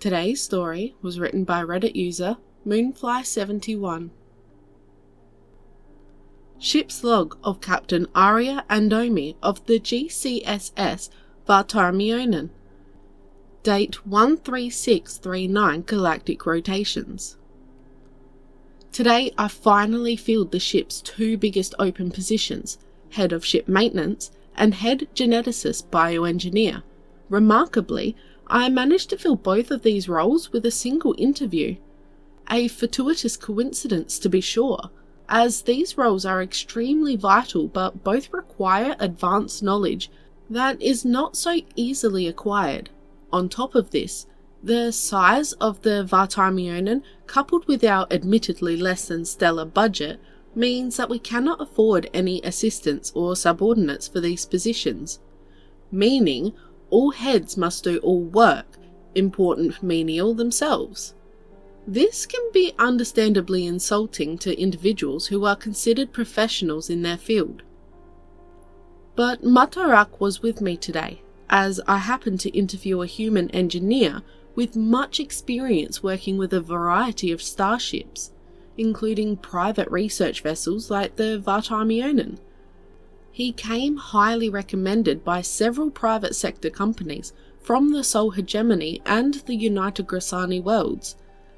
Today's story was written by Reddit user Moonfly71. Ship's log of Captain Arya Andomi of the GCSS Vartarmionen. Date 13639 Galactic Rotations. Today I finally filled the ship's two biggest open positions, Head of Ship Maintenance and Head Geneticist Bioengineer. Remarkably, I managed to fill both of these roles with a single interview. A fortuitous coincidence to be sure, as these roles are extremely vital but both require advanced knowledge that is not so easily acquired. On top of this, the size of the Vartarmionen, coupled with our admittedly less than stellar budget, means that we cannot afford any assistants or subordinates for these positions. Meaning, all heads must do all work, important menial themselves. This can be understandably insulting to individuals who are considered professionals in their field. But Matarak was with me today, as I happened to interview a human engineer with much experience working with a variety of starships, including private research vessels like the Vartarmionen. He came highly recommended by several private sector companies from the Sol Hegemony and the United Grassani Worlds,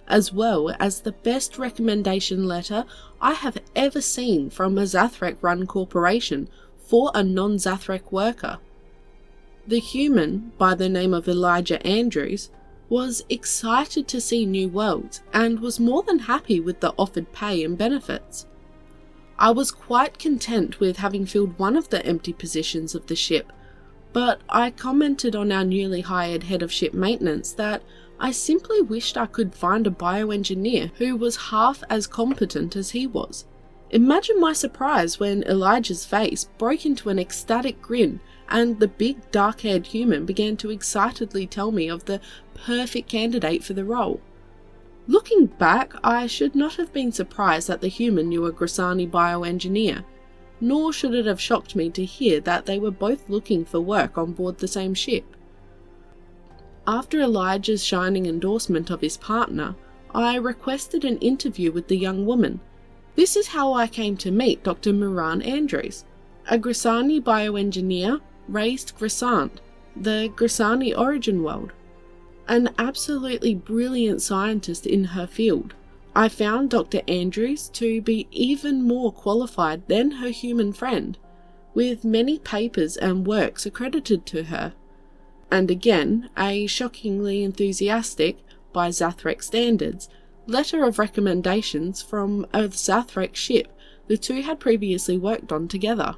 as well as the best recommendation letter I have ever seen from a Zathrek-run corporation for a non-Zathrek worker. The human, by the name of Elijah Andrews, was excited to see new worlds and was more than happy with the offered pay and benefits. I was quite content with having filled one of the empty positions of the ship, but I commented on our newly hired head of ship maintenance that I simply wished I could find a bioengineer who was half as competent as he was. Imagine my surprise when Elijah's face broke into an ecstatic grin and the big dark-haired human began to excitedly tell me of the perfect candidate for the role. Looking back, I should not have been surprised that the human knew a Grassani bioengineer, nor should it have shocked me to hear that they were both looking for work on board the same ship. After Elijah's shining endorsement of his partner, I requested an interview with the young woman. This is how I came to meet Dr. Moran Andrews, a Grassani bioengineer raised Grassant, the Grassani origin world. An absolutely brilliant scientist in her field, I found Dr. Andrews to be even more qualified than her human friend, with many papers and works accredited to her. And again, a shockingly enthusiastic, by Zathrek standards, letter of recommendations from a Zathrek ship the two had previously worked on together.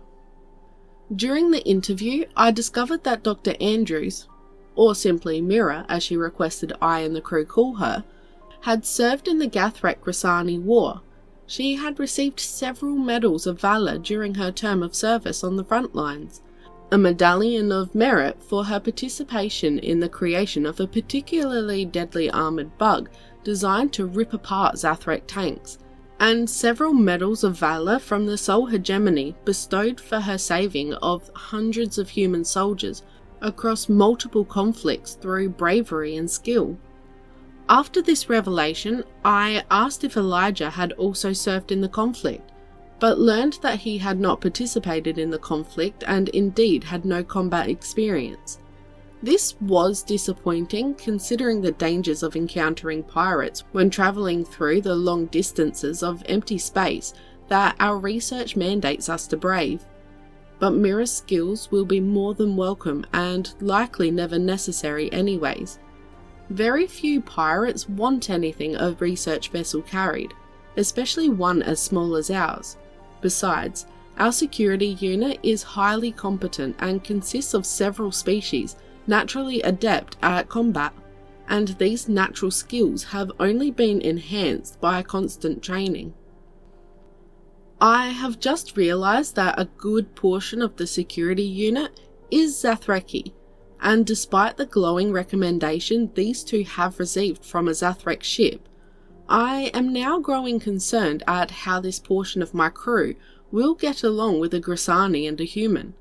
During the interview, I discovered that Dr. Andrews, or simply Mira as she requested I and the crew call her, had served in the Gathrek-Grassani War. She had received several medals of valor during her term of service on the front lines, a medallion of merit for her participation in the creation of a particularly deadly armoured bug designed to rip apart Zathrek tanks, and several medals of valor from the Sol Hegemony bestowed for her saving of hundreds of human soldiers across multiple conflicts through bravery and skill. After this revelation, I asked if Elijah had also served in the conflict, but learned that he had not participated in the conflict and indeed had no combat experience. This was disappointing considering the dangers of encountering pirates when travelling through the long distances of empty space that our research mandates us to brave. But Mira's skills will be more than welcome and likely never necessary anyways. Very few pirates want anything a research vessel carried, especially one as small as ours. Besides, our security unit is highly competent and consists of several species naturally adept at combat, and these natural skills have only been enhanced by constant training. I have just realised that a good portion of the security unit is Zathreki, and despite the glowing recommendation these two have received from a Zathrek ship, I am now growing concerned at how this portion of my crew will get along with a Grassani and a human.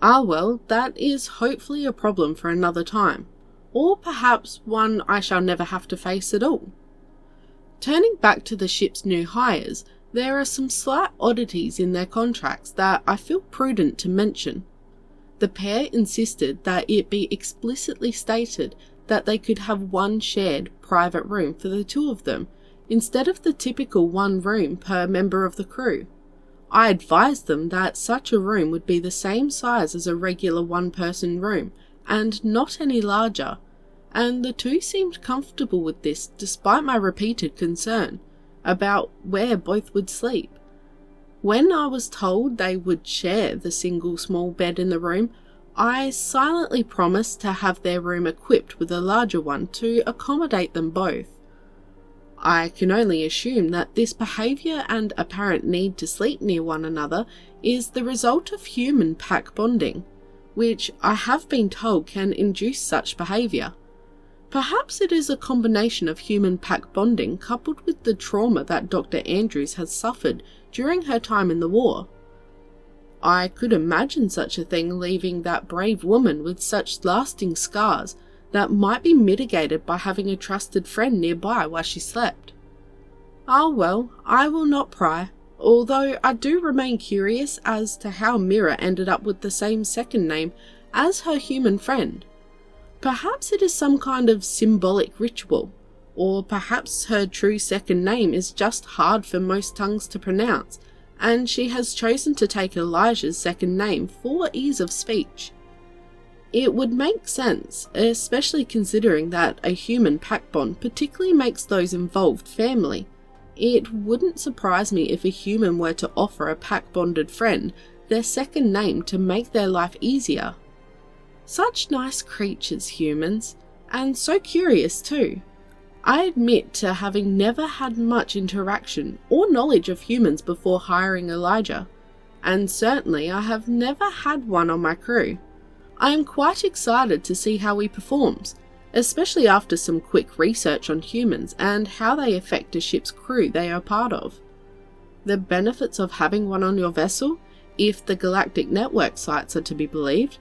Ah well, that is hopefully a problem for another time. or perhaps one I shall never have to face at all. Turning back to the ship's new hires, there are some slight oddities in their contracts that I feel prudent to mention. The pair insisted that it be explicitly stated that they could have one shared private room for the two of them, instead of the typical one room per member of the crew. I advised them that such a room would be the same size as a regular one-person room, and not any larger, and the two seemed comfortable with this despite my repeated concern about where both would sleep. When I was told they would share the single small bed in the room, I silently promised to have their room equipped with a larger one to accommodate them both. I can only assume that this behaviour and apparent need to sleep near one another is the result of human pack bonding, which I have been told can induce such behaviour. Perhaps it is a combination of human pack bonding coupled with the trauma that Dr. Andrews has suffered during her time in the war. I could imagine such a thing leaving that brave woman with such lasting scars that might be mitigated by having a trusted friend nearby while she slept. Ah well, I will not pry, although I do remain curious as to how Mira ended up with the same second name as her human friend. Perhaps it is some kind of symbolic ritual, or perhaps her true second name is just hard for most tongues to pronounce, and she has chosen to take Elijah's second name for ease of speech. It would make sense, especially considering that a human pack bond particularly makes those involved family. It wouldn't surprise me if a human were to offer a pack-bonded friend their second name to make their life easier. Such nice creatures, humans, and so curious too. I admit to having never had much interaction or knowledge of humans before hiring Elijah, and certainly I have never had one on my crew. I am quite excited to see how he performs, especially after some quick research on humans and how they affect a ship's crew they are part of. The benefits of having one on your vessel, if the galactic network sites are to be believed,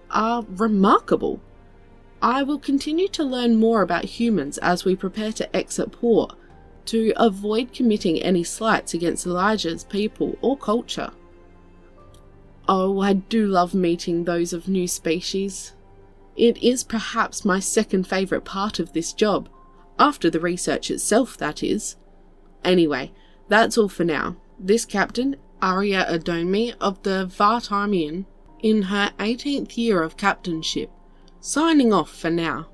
are remarkable. I will continue to learn more about humans as we prepare to exit port, to avoid committing any slights against Elijah's people or culture. Oh, I do love meeting those of new species. It is perhaps my second favourite part of this job, after the research itself, that is. Anyway, that's all for now. This captain, Aria Adomi of the Vartarmian, in her 18th year of captainship, signing off for now.